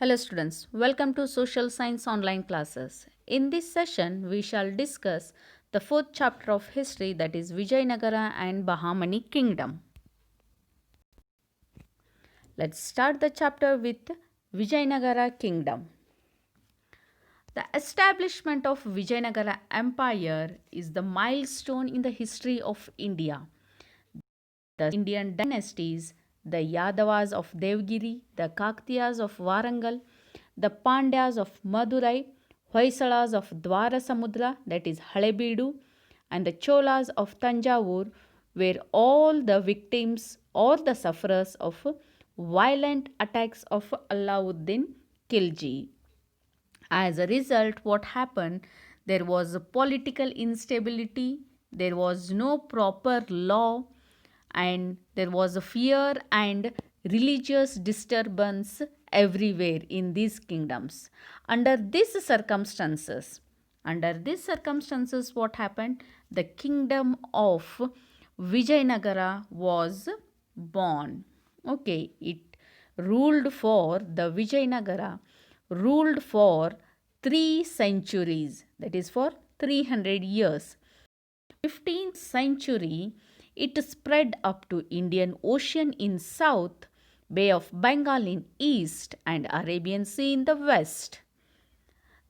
Hello students, welcome to Social Science online classes. In this session, we shall discuss the fourth chapter of history, that is Vijayanagara and Bahamani Kingdom. Let's start the chapter with Vijayanagara Kingdom. The establishment of Vijayanagara Empire is the milestone in the history of India. The Indian dynasties, the Yadavas of Devgiri, the Kaktiyas of Warangal, the Pandyas of Madurai, Hoysalas of Dwarasamudra, that is Halebeedu, and the Cholas of Tanjavur were all the victims or the sufferers of violent attacks of Alauddin Khilji. As a result, what happened? There was a political instability, there was no proper law, and there was a fear and religious disturbance everywhere in these kingdoms. Under these circumstances, what happened? The kingdom of Vijayanagara was born. Okay, it ruled for the Vijayanagara ruled for 3 centuries, that is for 300 years. 15th century, it spread up to Indian Ocean in south, Bay of Bengal in east, and Arabian Sea in the west.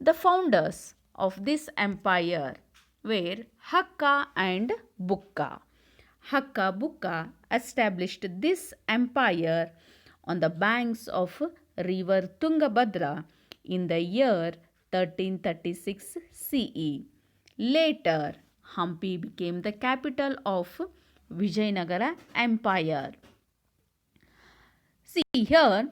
The founders of this empire were Hakka and Bukka. Hakka Bukka established this empire on the banks of river Tungabhadra in the year 1336 CE. Later, Hampi became the capital of Vijayanagara Empire. See here,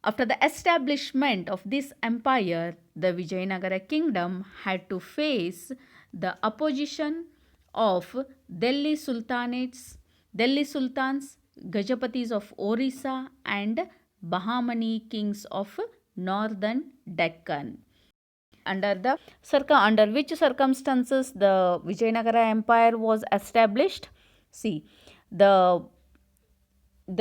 after the establishment of this empire, the Vijayanagara kingdom had to face the opposition of Delhi Sultans, Gajapatis of Orissa, and Bahamani kings of northern Deccan. Under which circumstances the Vijayanagara Empire was established? See, the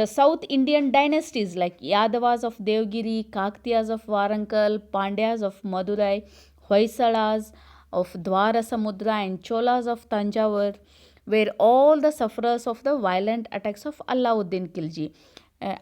South Indian dynasties like Yadavas of Devgiri, Kaktiyas of Warangal, Pandyas of Madurai, Hoysalas of Dwarasamudra, and Cholas of Tanjavur were all the sufferers of the violent attacks of Alauddin Khilji.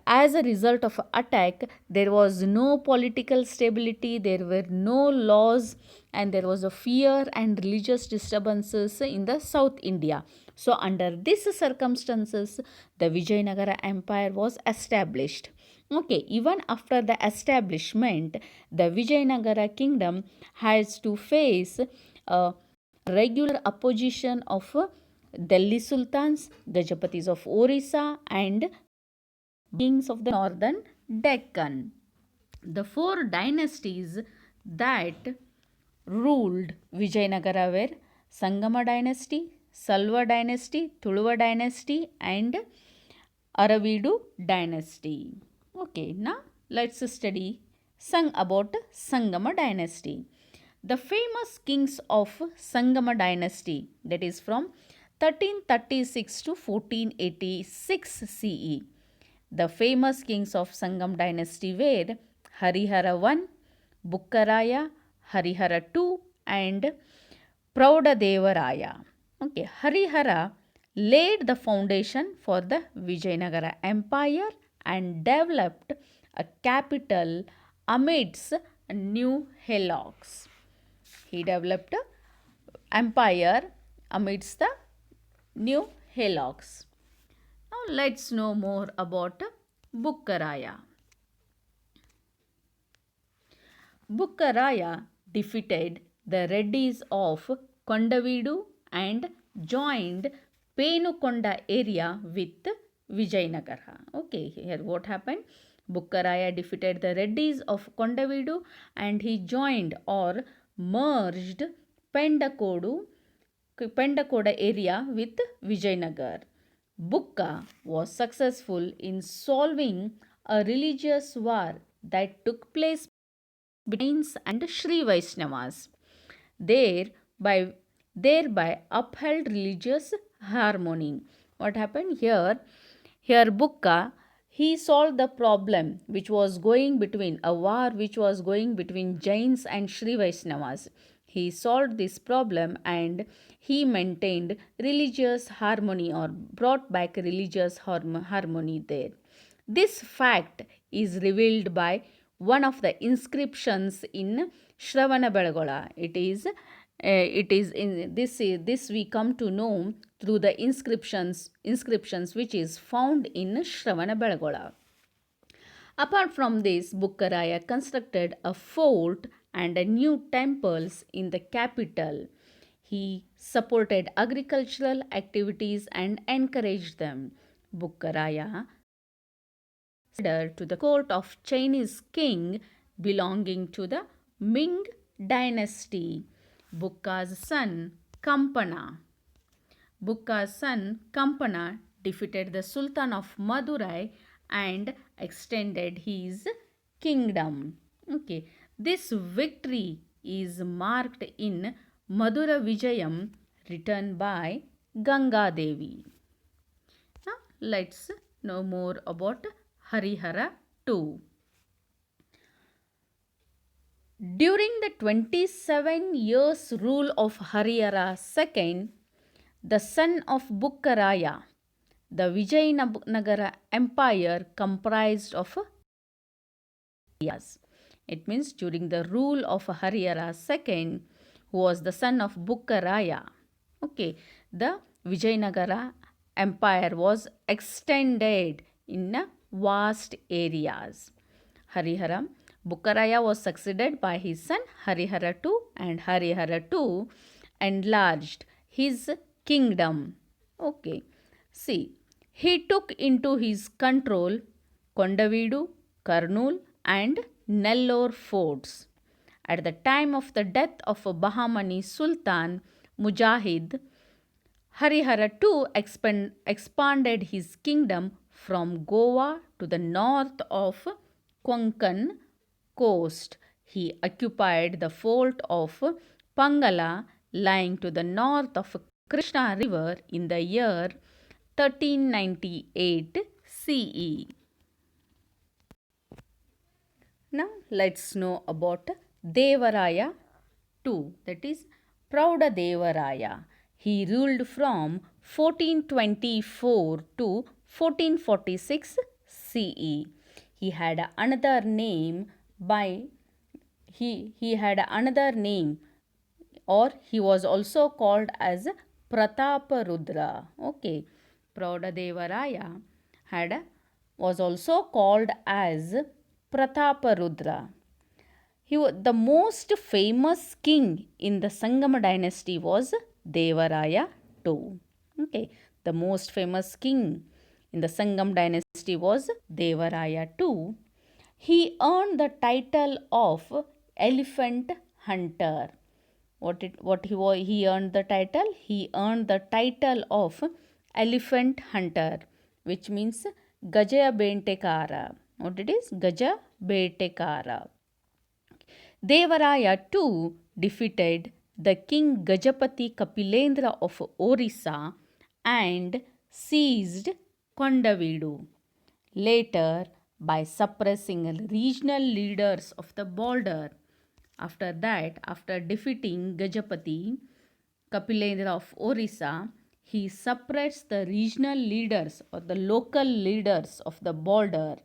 As a result of attack, there was no political stability, there were no laws, and there was a fear and religious disturbances in the South India. So under these circumstances, the Vijayanagara Empire was established. Okay, even after the establishment, the Vijayanagara kingdom has to face a regular opposition of Delhi Sultans, Gajapatis of Orissa, and kings of the northern Deccan. The 4 dynasties that ruled Vijayanagara were Sangama dynasty, Salva dynasty, Tuluva dynasty, and Aravidu dynasty. Okay, now let's study about Sangama dynasty. The famous kings of Sangama dynasty, that is from 1336 to 1486 CE. The famous kings of Sangam dynasty were Harihara I, Bukkaraya, Harihara II, and Praudadevaraya. Okay, Harihara laid the foundation for the Vijayanagara Empire and developed a capital amidst new hillocks. He developed an empire amidst the new hillocks. Now let's know more about Bukkaraya. Bukkaraya defeated the Reddis of Kondavidu and joined Penukonda area with Vijayanagara. Okay, here what happened? Bukkaraya defeated the Reddis of Kondavidu and he joined or merged Pendakoda area with Vijayanagar. Bukka was successful in solving a religious war that took place between and Sri Vaishnavas, thereby upheld religious harmony. What happened here? Here Bukka, He solved the problem which was going between a war which was going between Jains and Sri Vaishnavas. He solved this problem and he maintained religious harmony or brought back religious harmony there. This fact is revealed by one of the inscriptions in Shravanabelagola. It is in this we come to know through the inscriptions which is found in Shravanabelagola. Apart from this, Bukkaraya constructed a fort and a new temples in the capital. He supported agricultural activities and encouraged them. Bukkaraya to the court of Chinese king belonging to the Ming dynasty. Bukka's son Kampana. Bukka's son Kampana defeated the Sultan of Madurai and extended his kingdom. Okay, this victory is marked in Madura Vijayam written by Ganga Devi. Now let's know more about Harihara II. During the 27 years rule of Harihara II, the son of Bukkaraya, the Vijayanagara Empire comprised of areas. It means during the rule of Harihara II, who was the son of Bukkaraya, okay, the Vijayanagara Empire was extended in vast areas. Harihara Bukkaraya was succeeded by his son Harihara II, and Harihara II enlarged his kingdom. Okay, see, he took into his control Kondavidu, Kurnool and Nellore forts. At the time of the death of Bahamani Sultan Mujahid, Harihara II expanded his kingdom from Goa to the north of Konkan coast. He occupied the fort of Pangala lying to the north of Krishna river in the year 1398 CE. Now let's know about Devaraya II, that is Prouda Devaraya. He ruled from 1424 to 1446 CE. He had another name by he had another name, or he was also called as Prataparudra. Okay, Prouda Devaraya was also called as Prataparudra. The most famous king in the Sangama dynasty was Devaraya II. Okay, the most famous king in the Sangam dynasty was Devaraya II. He earned the title of Elephant Hunter. He earned the title? He earned the title of Elephant Hunter, which means Gaja Bentekara. What it is? Gaja Bentekara. Devaraya II defeated the king Gajapati Kapilendra of Orissa and seized Kondavidu. Later, by suppressing regional leaders of the border, after defeating Gajapati Kapilendra of Orissa, he suppressed the regional leaders or the local leaders of the border.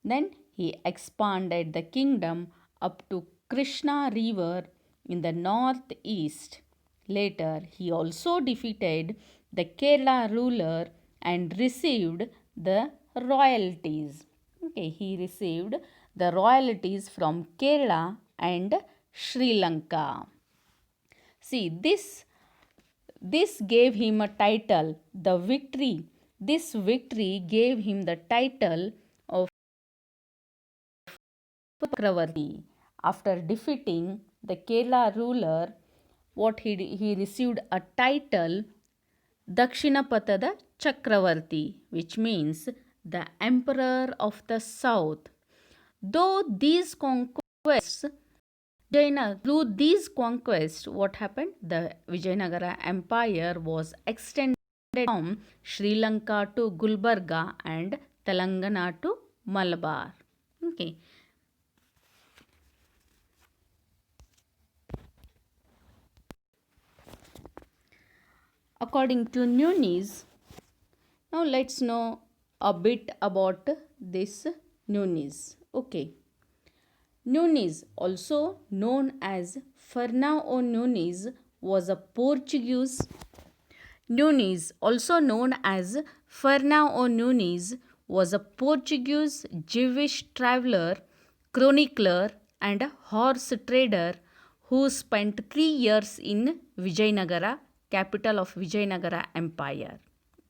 Then he expanded the kingdom up to Krishna river in the northeast. Later, he also defeated the Kerala ruler and received the royalties. Okay, he received the royalties from Kerala and Sri Lanka. See, this gave him a title, the victory. This victory gave him the title of Chakravarti. After defeating the Kerala ruler, he received a title Dakshinapatada Chakravarti, which means the emperor of the south. Through these conquests, what happened? The Vijayanagara Empire was extended from Sri Lanka to Gulbarga and Telangana to Malabar. Okay. According to Nunes, now let's know a bit about this Nunes. Okay. Nunes, also known as Fernão Nunes, was a Portuguese. Nunes, also known as Fernão Nunes, was a Portuguese Jewish traveler, chronicler, and a horse trader who spent 3 years in Vijayanagara, capital of Vijayanagara Empire.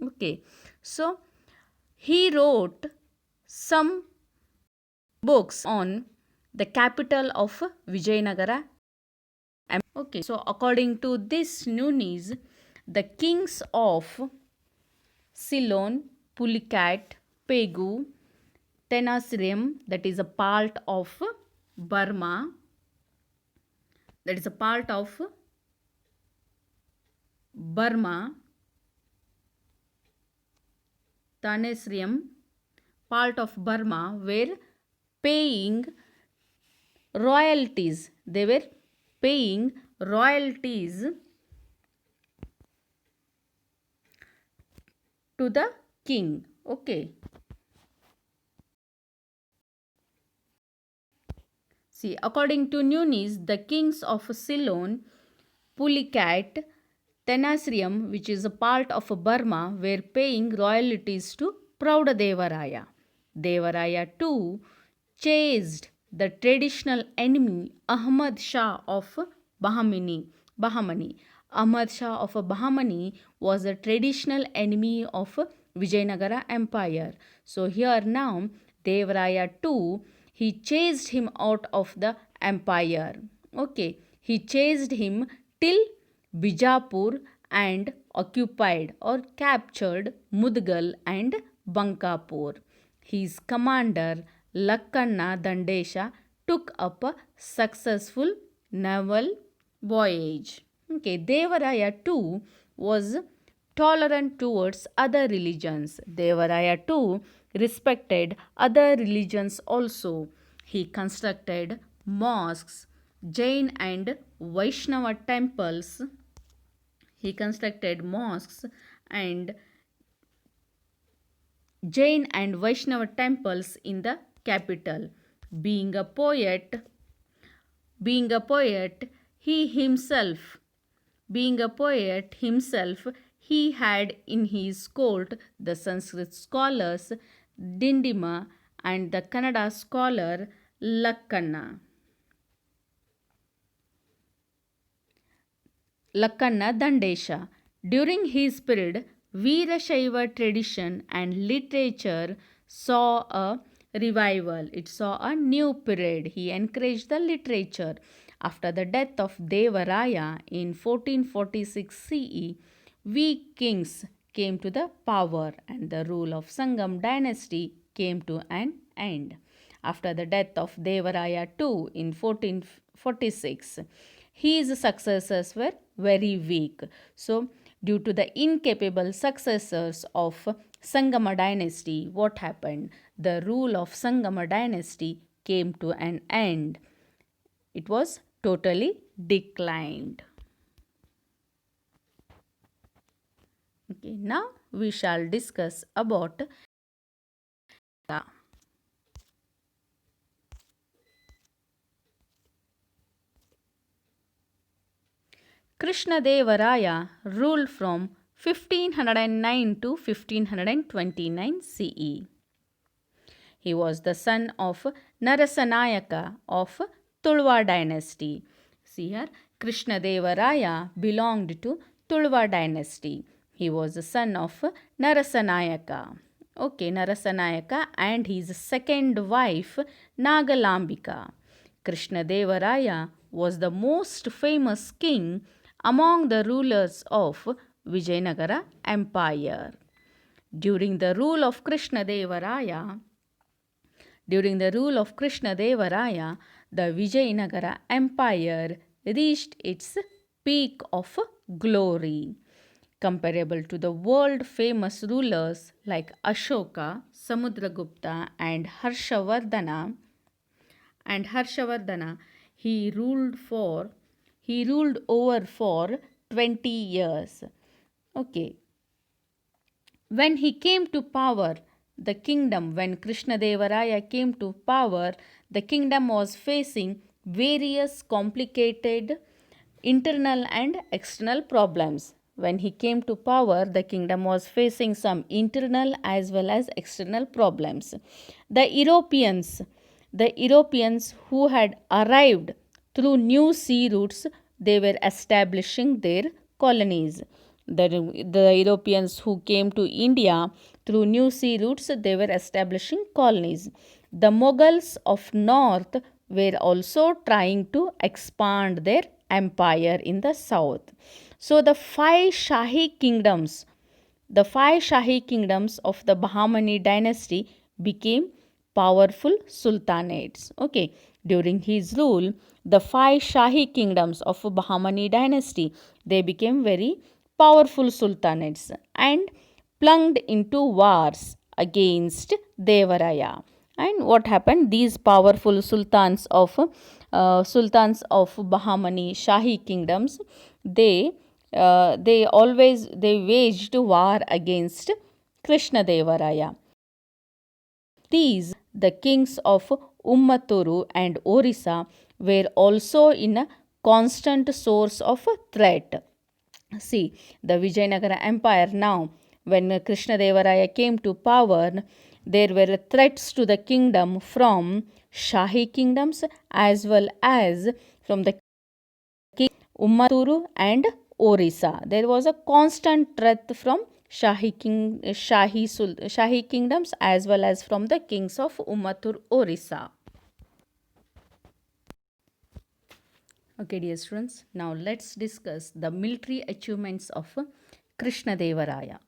Okay, so he wrote some books on the capital of Vijayanagara. Okay, so according to this Nunes, the kings of Ceylon, Pulicat, Pegu, Tenasserim, that is a part of Burma, that is a part of Burma, Tenasserim, part of Burma, were paying royalties. They were paying royalties to the king. Okay. See, according to Nunes, the kings of Ceylon, Pulicat, Tenasserim, which is a part of Burma, were paying royalties to Praudadevaraya. Devaraya too chased the traditional enemy Ahmad Shah of Bahamani. Ahmad Shah of Bahamani was a traditional enemy of Vijayanagara Empire. So here now Devaraya too, he chased him out of the empire. Okay, he chased him till Bijapur and occupied or captured Mudgal and Bankapur. His commander Lakkanna Dandesha took up a successful naval voyage. Okay, Devaraya too was tolerant towards other religions. Devaraya too respected other religions also. He constructed mosques, Jain and Vaishnava temples. He constructed mosques and Jain and Vaishnava temples in the capital. Being a poet, he himself, he had in his court the Sanskrit scholars Dindima and the Kannada scholar Lakkanna Dandesha. During his period, Veerashaiva tradition and literature saw a revival. It saw a new period. He encouraged the literature. After the death of Devaraya in 1446 CE, weak kings came to the power and the rule of Sangam dynasty came to an end. After the death of Devaraya II in 1446, his successors were very weak. So, due to the incapable successors of Sangama dynasty, what happened? The rule of Sangama dynasty came to an end. It was totally declined. Okay, now we shall discuss about Krishnadevaraya ruled from 1509 to 1529 CE. He was the son of Narasanayaka of Tulwa dynasty. See here, Krishnadevaraya belonged to Tulwa dynasty. He was the son of Narasanayaka. Okay, Narasanayaka and his second wife Nagalambika. Krishnadevaraya was the most famous king among the rulers of Vijayanagara Empire. During the rule of Krishnadevaraya, the Vijayanagara Empire reached its peak of glory. comparable to the world famous rulers like Ashoka, Samudragupta, and Harshavardhana. He ruled for he ruled over for 20 years. Okay, when he came to power, the kingdom, when Krishnadevaraya came to power, the kingdom was facing various complicated internal and external problems. When he came to power, the kingdom was facing some internal as well as external problems. The Europeans, the Europeans who had arrived through new sea routes, they were establishing their colonies. The Europeans who came to India through new sea routes, they were establishing colonies. The Mughals of North were also trying to expand their empire in the south. So the five Shahi kingdoms of the Bahmani dynasty became powerful sultanates. Okay, during his rule, the five Shahi kingdoms of Bahmani dynasty, they became very powerful sultanates and plunged into wars against Devaraya. And what happened? These powerful sultans of Bahmani Shahi kingdoms, they waged war against Krishna Devaraya. These, the kings of Ummaturu and Orissa, were also in a constant source of threat. See, the Vijayanagara Empire now, when Krishnadevaraya came to power, there were threats to the kingdom from Shahi kingdoms as well as from the king Ummaturu and Orissa. There was a constant threat from Shahi kingdoms as well as from the kings of Ummatur Orissa. Okay, dear students, now let's discuss the military achievements of Krishnadevaraya.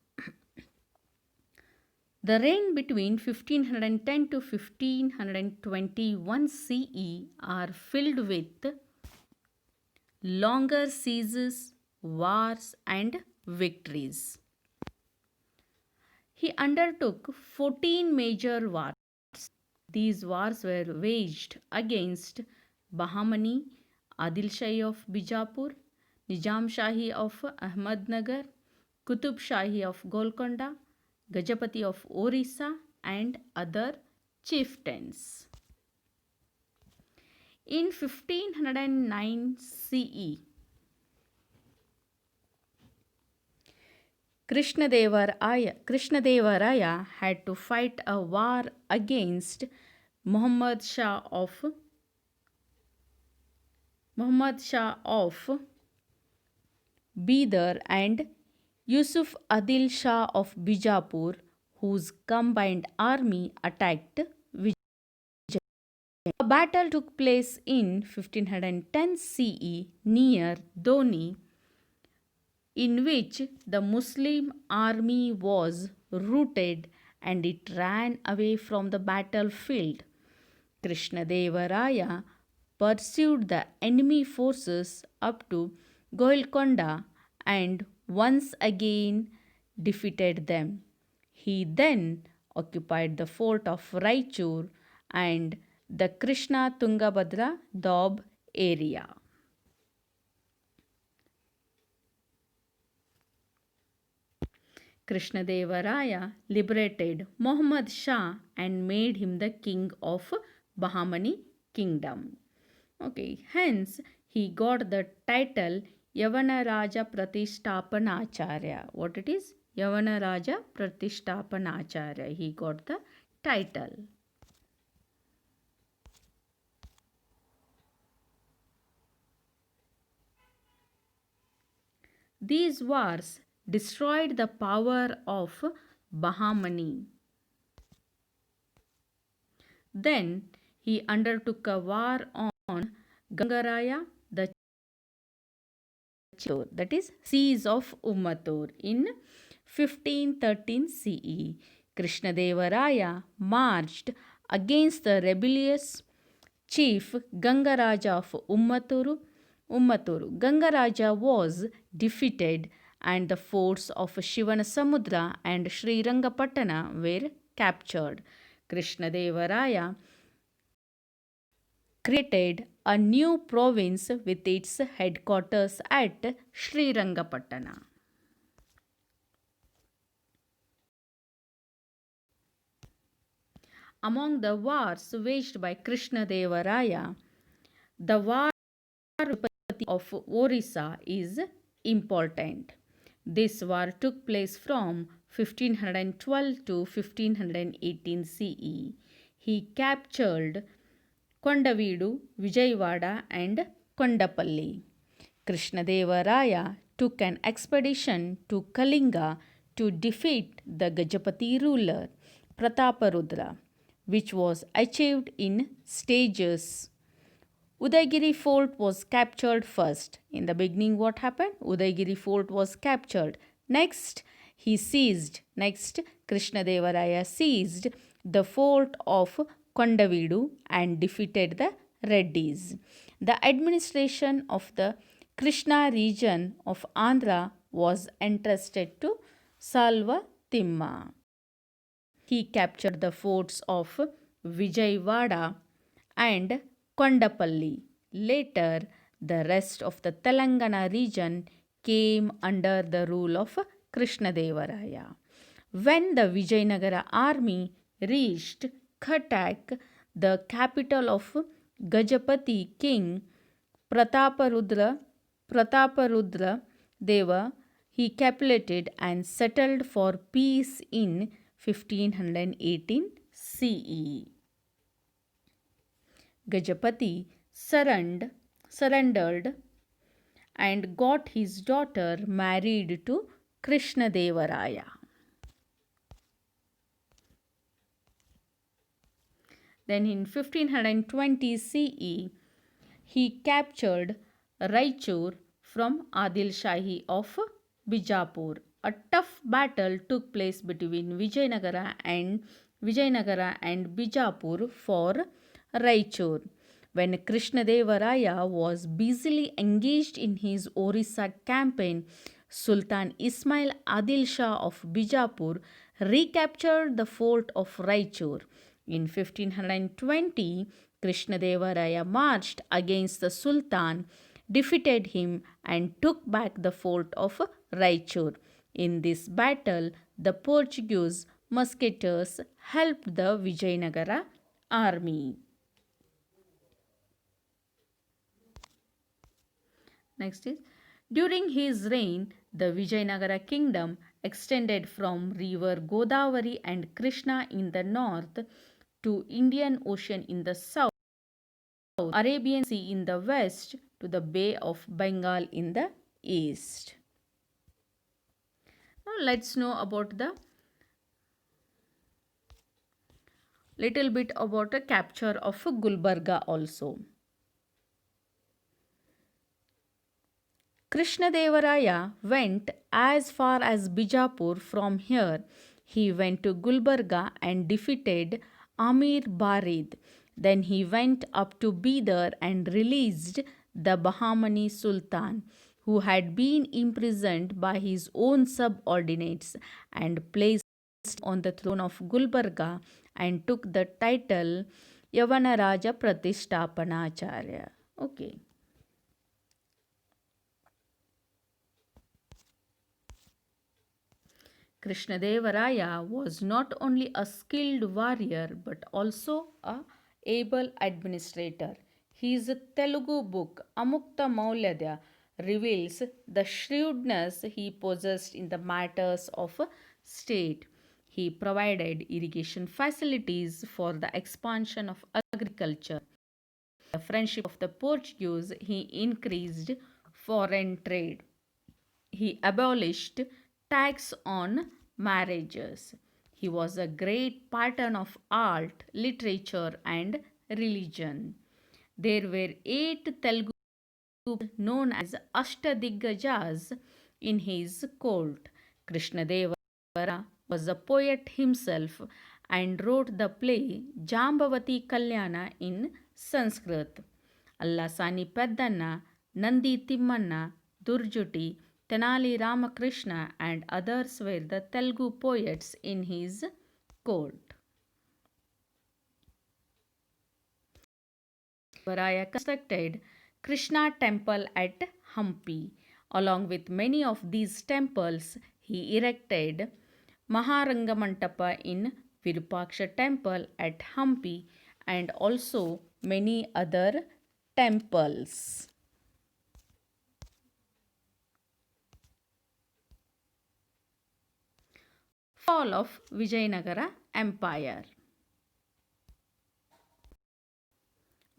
The reign between 1510 to 1521 CE are filled with longer sieges, wars, and victories. He undertook 14 major wars. These wars were waged against Bahmani, Adil Shahi of Bijapur, Nizam Shahi of Ahmednagar, Qutub Shahi of Golconda, Gajapati of Orissa, and other chieftains. In 1509 CE, Krishnadevaraya had to fight a war against Muhammad Shah of Bidar and Yusuf Adil Shah of Bijapur, whose combined army attacked Vijay. A battle took place in 1510 CE near Doni, in which the Muslim army was routed and it ran away from the battlefield. Krishnadevaraya pursued the enemy forces up to Golconda and once again defeated them. He then occupied the fort of Raichur and the Krishna Tungabhadra Doab area. Krishnadevaraya liberated Muhammad Shah and made him the king of Bahmani kingdom. Okay, hence he got the title Yavana Raja Pratishthapanacharya. What it is? Yavana Raja Pratishthapanacharya. He got the title. These wars destroyed the power of Bahmani. Then he undertook a war on Gangaraya, the Chittor, that is siege of Ummattur in 1513 CE. Krishnadevaraya marched against the rebellious chief Gangaraja of Ummaturu. Gangaraja was defeated and the forts of Shivanasamudra and Srirangapatana were captured. Krishnadevaraya created a new province with its headquarters at Srirangapatana. Among the wars waged by Krishnadevaraya, the war of Orissa is important. This war took place from 1512 to 1518 CE. He captured Kondavidu, Vijayawada, and Kondapalli. Krishnadevaraya took an expedition to Kalinga to defeat the Gajapati ruler Prataparudra, which was achieved in stages. Udaygiri fort was captured first. In the beginning, what happened? Udaygiri fort was captured. Next, Krishnadevaraya seized the fort of Kondavidu and defeated the Reddis. The administration of the Krishna region of Andhra was entrusted to Salva Timma. He captured the forts of Vijayawada and Kondapalli. Later, the rest of the Telangana region came under the rule of Krishnadevaraya. When the Vijayanagara army reached Cuttack, the capital of Gajapati king Prataparudra Deva, he capitulated and settled for peace in 1518 CE. Gajapati surrendered and got his daughter married to Krishnadevaraya. Then in 1520 CE, he captured Raichur from Adil Shahi of Bijapur. A tough battle took place between Vijayanagara and Bijapur for Raichur. When Krishnadevaraya was busily engaged in his Orissa campaign, Sultan Ismail Adil Shah of Bijapur recaptured the fort of Raichur. In 1520, Krishnadevaraya marched against the Sultan, defeated him, and took back the fort of Raichur. In this battle, the Portuguese musketeers helped the Vijayanagara army. Next is, during his reign, the Vijayanagara kingdom extended from river Godavari and Krishna in the north to Indian Ocean in the south, Arabian Sea in the west, to the Bay of Bengal in the east. Now let's know about the little bit about the capture of Gulbarga also. Krishnadevaraya went as far as Bijapur. From here, he went to Gulbarga and defeated Amir Barid. Then he went up to Bidar and released the Bahmani Sultan, who had been imprisoned by his own subordinates, and placed on the throne of Gulbarga and took the title Yavanaraja Pratishtapanacharya. Okay. Krishnadevaraya was not only a skilled warrior but also a able administrator. His Telugu book Amukta Maulyada reveals the shrewdness he possessed in the matters of state. He provided irrigation facilities for the expansion of agriculture. The friendship of the Portuguese, he increased foreign trade. He abolished tax on marriages. He was a great pattern of art, literature, and religion. There were 8 Telugu known as Ashtadiggajas in his court. Krishnadevara was a poet himself and wrote the play Jambavati Kalyana in Sanskrit. Allasani Peddanna, Nandi Timmanna, Durjuti, Tenali Ramakrishna and others were the Telugu poets in his court. Varaya constructed Krishna temple at Hampi. Along with many of these temples, he erected Maharangamantapa in Virupaksha temple at Hampi and also many other temples. Fall of Vijayanagara Empire.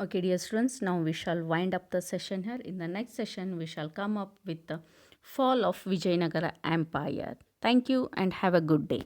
Okay, dear students, now we shall wind up the session here. In the next session, we shall come up with the fall of Vijayanagara Empire. Thank you and have a good day.